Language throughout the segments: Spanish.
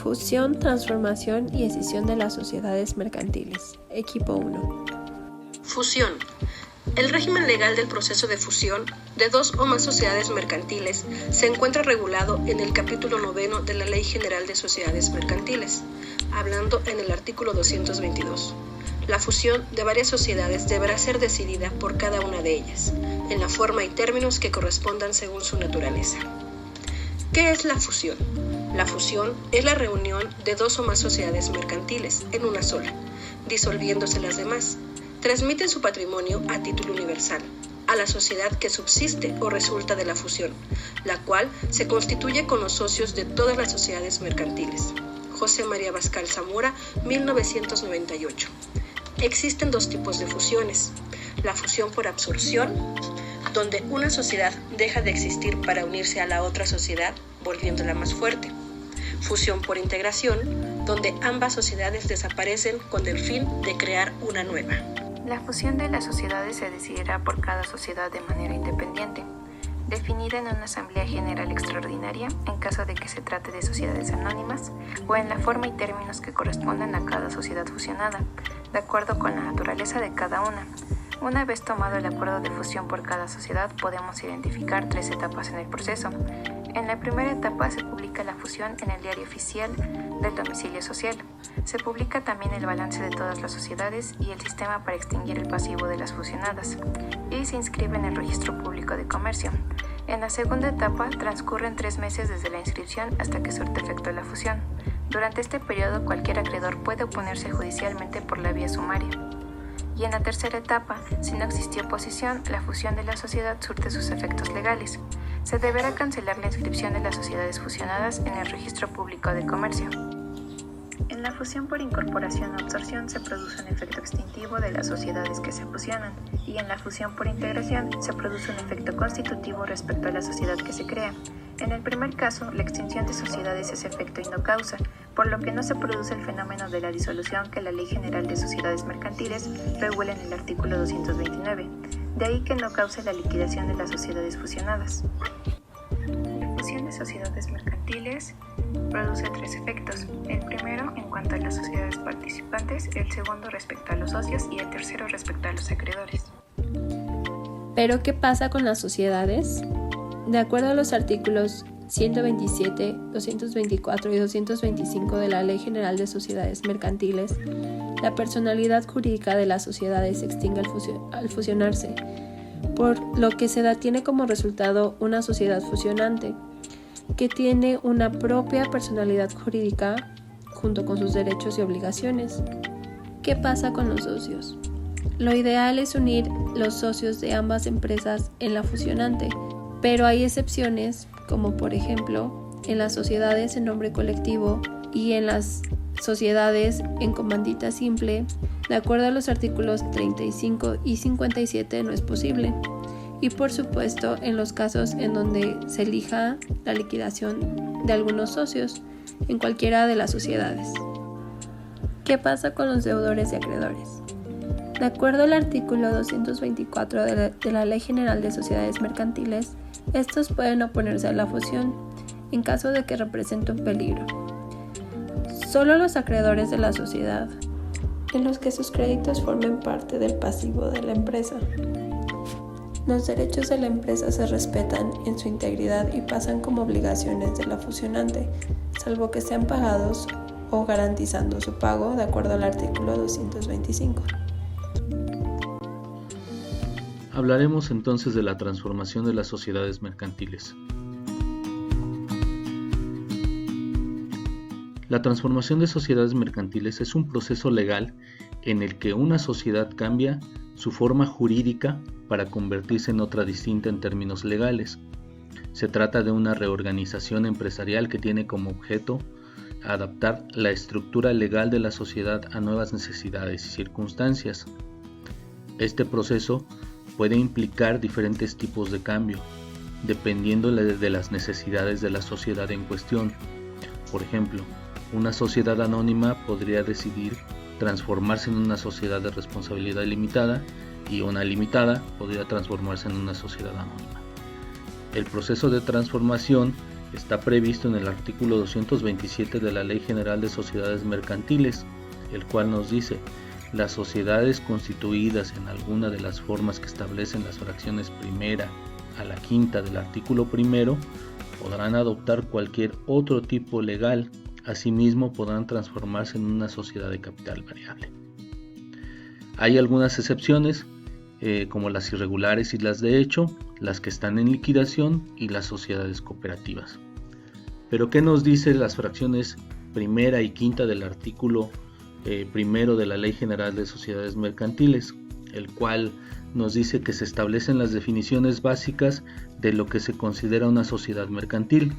Fusión, transformación y escisión de las sociedades mercantiles. Equipo 1. Fusión. El régimen legal del proceso de fusión de dos o más sociedades mercantiles se encuentra regulado en el capítulo 9 de la Ley General de Sociedades Mercantiles, hablando en el artículo 222. La fusión de varias sociedades deberá ser decidida por cada una de ellas, en la forma y términos que correspondan según su naturaleza. ¿Qué es la fusión? La fusión es la reunión de dos o más sociedades mercantiles en una sola, disolviéndose las demás. Transmiten su patrimonio a título universal a la sociedad que subsiste o resulta de la fusión, la cual se constituye con los socios de todas las sociedades mercantiles. José María Bascal Zamora, 1998. Existen dos tipos de fusiones: la fusión por absorción, donde una sociedad deja de existir para unirse a la otra sociedad, volviéndola más fuerte. Fusión por integración, donde ambas sociedades desaparecen con el fin de crear una nueva. La fusión de las sociedades se decidirá por cada sociedad de manera independiente, definida en una asamblea general extraordinaria en caso de que se trate de sociedades anónimas o en la forma y términos que correspondan a cada sociedad fusionada, de acuerdo con la naturaleza de cada una. Una vez tomado el acuerdo de fusión por cada sociedad, podemos identificar 3 etapas en el proceso. En la primera etapa se publica la fusión en el diario oficial del domicilio social. Se publica también el balance de todas las sociedades y el sistema para extinguir el pasivo de las fusionadas, y se inscribe en el registro público de comercio. En la segunda etapa transcurren 3 meses desde la inscripción hasta que surte efecto la fusión. Durante este periodo cualquier acreedor puede oponerse judicialmente por la vía sumaria. Y en la tercera etapa, si no existió oposición, la fusión de la sociedad surte sus efectos legales. Se deberá cancelar la inscripción de las sociedades fusionadas en el registro público de comercio. En la fusión por incorporación o absorción se produce un efecto extintivo de las sociedades que se fusionan, y en la fusión por integración se produce un efecto constitutivo respecto a la sociedad que se crea. En el primer caso, la extinción de sociedades es efecto y no causa, por lo que no se produce el fenómeno de la disolución que la Ley General de Sociedades Mercantiles regula en el artículo 229. De ahí que no cause la liquidación de las sociedades fusionadas. La fusión de sociedades mercantiles produce 3 efectos: el primero en cuanto a las sociedades participantes, el segundo respecto a los socios y el tercero respecto a los acreedores. ¿Pero qué pasa con las sociedades? De acuerdo a los artículos 127, 224 y 225 de la Ley General de Sociedades Mercantiles, la personalidad jurídica de las sociedades se extingue al fusionarse, por lo que se tiene como resultado una sociedad fusionante, que tiene una propia personalidad jurídica junto con sus derechos y obligaciones. ¿Qué pasa con los socios? Lo ideal es unir los socios de ambas empresas en la fusionante, pero hay excepciones, como por ejemplo en las sociedades en nombre colectivo y en las sociedades en comandita simple. De acuerdo a los artículos 35 y 57 no es posible. Y por supuesto en los casos en donde se elija la liquidación de algunos socios en cualquiera de las sociedades. ¿Qué pasa con los deudores y acreedores? De acuerdo al artículo 224 de la Ley General de Sociedades Mercantiles, estos pueden oponerse a la fusión en caso de que represente un peligro. Solo los acreedores de la sociedad, en los que sus créditos formen parte del pasivo de la empresa. Los derechos de la empresa se respetan en su integridad y pasan como obligaciones de la fusionante, salvo que sean pagados o garantizando su pago de acuerdo al artículo 225. Hablaremos entonces de la transformación de las sociedades mercantiles. La transformación de sociedades mercantiles es un proceso legal en el que una sociedad cambia su forma jurídica para convertirse en otra distinta en términos legales. Se trata de una reorganización empresarial que tiene como objeto adaptar la estructura legal de la sociedad a nuevas necesidades y circunstancias. Este proceso puede implicar diferentes tipos de cambio, dependiendo de las necesidades de la sociedad en cuestión. Por ejemplo, una sociedad anónima podría decidir transformarse en una sociedad de responsabilidad limitada y una limitada podría transformarse en una sociedad anónima. El proceso de transformación está previsto en el artículo 227 de la Ley General de Sociedades Mercantiles, el cual nos dice: las sociedades constituidas en alguna de las formas que establecen las fracciones primera a la quinta del artículo primero podrán adoptar cualquier otro tipo legal. Asimismo, podrán transformarse en una sociedad de capital variable. Hay algunas excepciones, como las irregulares y las de hecho, las que están en liquidación y las sociedades cooperativas. Pero ¿qué nos dice las fracciones primera y quinta del artículo primero de la Ley General de Sociedades Mercantiles? El cual nos dice que se establecen las definiciones básicas de lo que se considera una sociedad mercantil.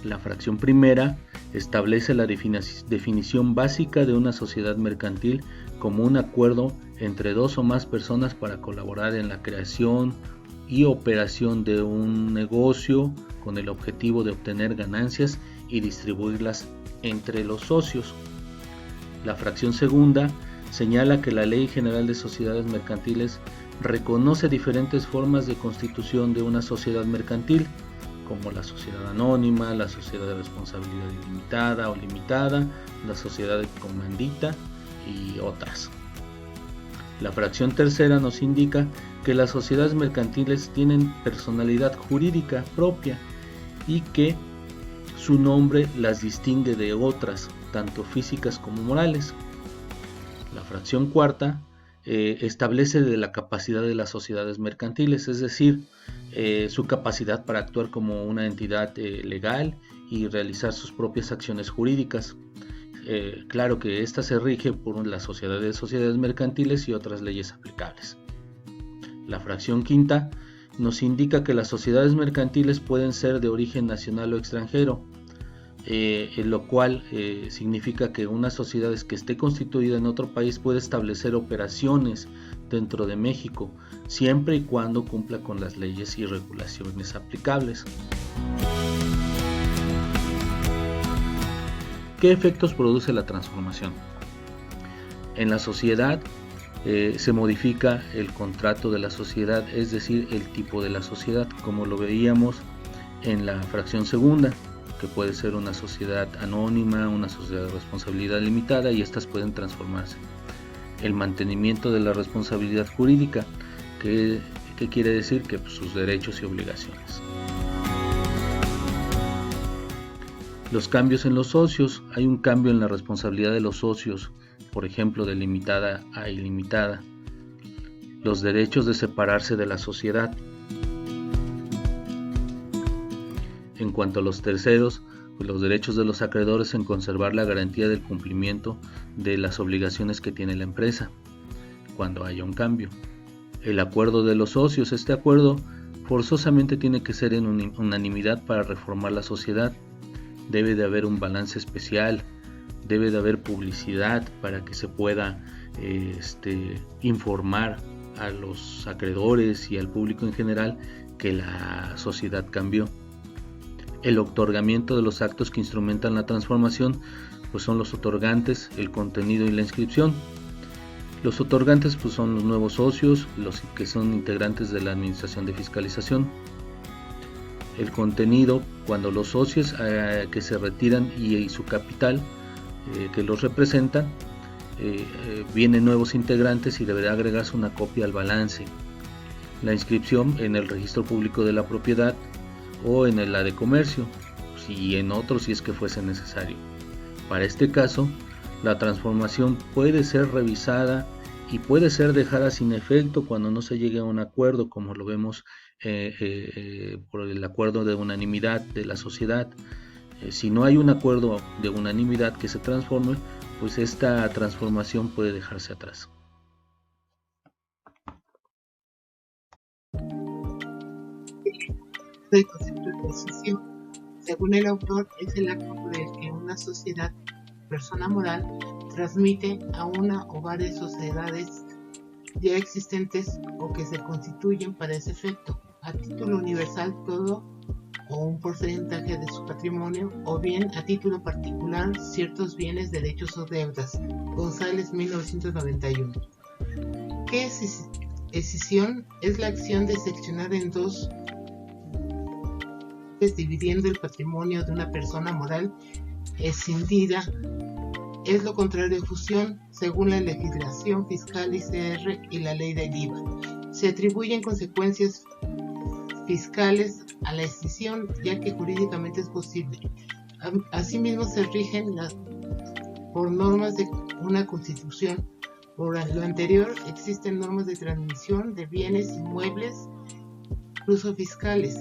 La fracción primera establece la definición básica de una sociedad mercantil como un acuerdo entre dos o más personas para colaborar en la creación y operación de un negocio con el objetivo de obtener ganancias y distribuirlas entre los socios. La fracción segunda señala que la Ley General de Sociedades Mercantiles reconoce diferentes formas de constitución de una sociedad mercantil, como la sociedad anónima, la sociedad de responsabilidad ilimitada o limitada, la sociedad de comandita y otras. La fracción tercera nos indica que las sociedades mercantiles tienen personalidad jurídica propia y que su nombre las distingue de otras, tanto físicas como morales. La fracción cuarta establece de la capacidad de las sociedades mercantiles, es decir, su capacidad para actuar como una entidad legal y realizar sus propias acciones jurídicas. Claro que esta se rige por la Sociedad de Sociedades Mercantiles y otras leyes aplicables. La fracción quinta nos indica que las sociedades mercantiles pueden ser de origen nacional o extranjero, lo cual significa que una sociedad que esté constituida en otro país puede establecer operaciones dentro de México, siempre y cuando cumpla con las leyes y regulaciones aplicables. ¿Qué efectos produce la transformación? En la sociedad se modifica el contrato de la sociedad, es decir, el tipo de la sociedad, como lo veíamos en la fracción segunda, que puede ser una sociedad anónima, una sociedad de responsabilidad limitada, y estas pueden transformarse. El mantenimiento de la responsabilidad jurídica, que quiere decir que sus derechos y obligaciones. Los cambios en los socios. Hay un cambio en la responsabilidad de los socios, por ejemplo, de limitada a ilimitada. Los derechos de separarse de la sociedad. En cuanto a los terceros, pues los derechos de los acreedores en conservar la garantía del cumplimiento de las obligaciones que tiene la empresa cuando haya un cambio. El acuerdo de los socios. Este acuerdo forzosamente tiene que ser en unanimidad para reformar la sociedad. Debe de haber un balance especial, debe de haber publicidad para que se pueda informar a los acreedores y al público en general que la sociedad cambió. El otorgamiento de los actos que instrumentan la transformación pues son los otorgantes, el contenido y la inscripción. Los otorgantes pues son los nuevos socios, los que son integrantes de la administración de fiscalización. El contenido, cuando los socios que se retiran y su capital que los representan, vienen nuevos integrantes y deberá agregarse una copia al balance. La inscripción en el registro público de la propiedad o en la de comercio, y en otros si es que fuese necesario. Para este caso, la transformación puede ser revisada y puede ser dejada sin efecto cuando no se llegue a un acuerdo, como lo vemos por el acuerdo de unanimidad de la sociedad. Si no hay un acuerdo de unanimidad que se transforme, pues esta transformación puede dejarse atrás. El concepto de posesión, según el autor, es el acto por el que una sociedad, persona moral, transmite a una o varias sociedades ya existentes o que se constituyen para ese efecto, a título universal todo o un porcentaje de su patrimonio, o bien a título particular ciertos bienes, derechos o deudas. González, 1991. ¿Qué es escisión? Es la acción de seccionar en dos dividiendo el patrimonio de una persona moral escindida. Es lo contrario de fusión, según la legislación fiscal ICR y la ley del IVA. Se atribuyen consecuencias fiscales a la escisión, ya que jurídicamente es posible. Asimismo, se rigen por normas de una constitución. Por lo anterior, existen normas de transmisión de bienes inmuebles, incluso fiscales.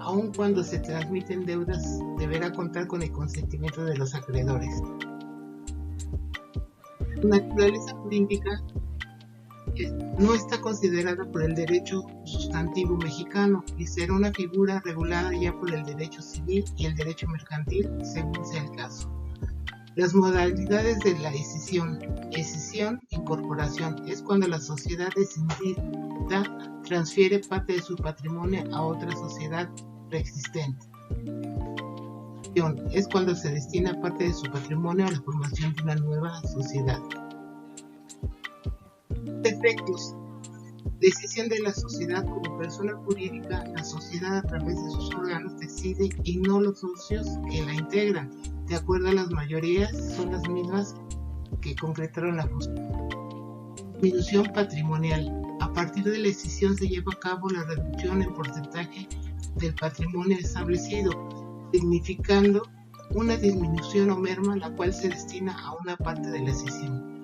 Aun cuando se transmiten deudas, deberá contar con el consentimiento de los acreedores. La naturaleza jurídica no está considerada por el derecho sustantivo mexicano y será una figura regulada ya por el derecho civil y el derecho mercantil, según sea el caso. Las modalidades de la escisión. Escisión, incorporación, es cuando la sociedad escindida transfiere parte de su patrimonio a otra sociedad preexistente. Es cuando se destina parte de su patrimonio a la formación de una nueva sociedad. Efectos. Decisión de la sociedad como persona jurídica. La sociedad a través de sus órganos decide y no los socios que la integran. De acuerdo a las mayorías, son las mismas que concretaron la fusión. Disminución patrimonial. A partir de la decisión se lleva a cabo la reducción en porcentaje del patrimonio establecido, significando una disminución o merma la cual se destina a una parte de la escisión.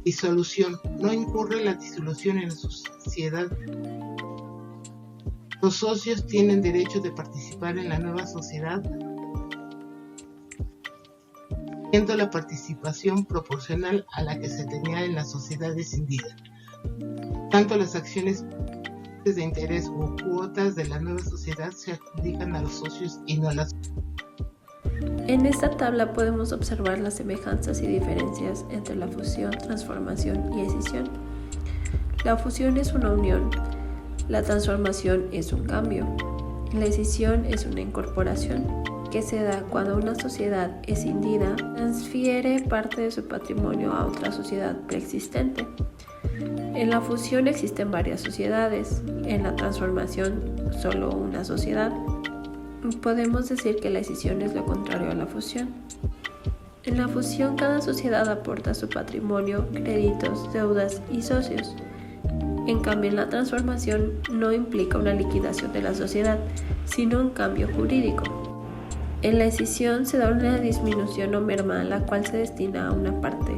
Disolución. No incurre la disolución en la sociedad. Los socios tienen derecho de participar en la nueva sociedad, siendo la participación proporcional a la que se tenía en la sociedad escindida. Tanto las acciones de interés o cuotas de la nueva sociedad se adjudican a los socios y no a las. En esta tabla podemos observar las semejanzas y diferencias entre la fusión, transformación y escisión. La fusión es una unión, la transformación es un cambio, la escisión es una incorporación que se da cuando una sociedad escindida transfiere parte de su patrimonio a otra sociedad preexistente. En la fusión existen varias sociedades, en la transformación solo una sociedad. Podemos decir que la escisión es lo contrario a la fusión. En la fusión cada sociedad aporta su patrimonio, créditos, deudas y socios. En cambio, en la transformación no implica una liquidación de la sociedad, sino un cambio jurídico. En la escisión se da una disminución o merma, la cual se destina a una parte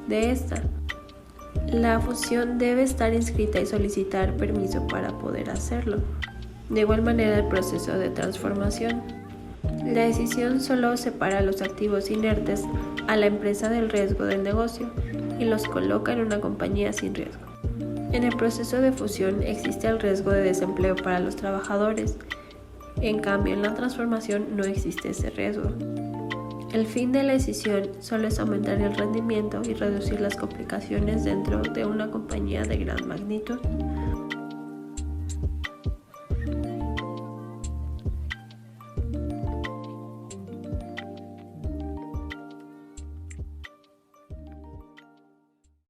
de esta. La fusión debe estar inscrita y solicitar permiso para poder hacerlo. De igual manera, el proceso de transformación. La escisión solo separa los activos inertes a la empresa del riesgo del negocio y los coloca en una compañía sin riesgo. En el proceso de fusión existe el riesgo de desempleo para los trabajadores. En cambio, en la transformación no existe ese riesgo. El fin de la escisión solo es aumentar el rendimiento y reducir las complicaciones dentro de una compañía de gran magnitud.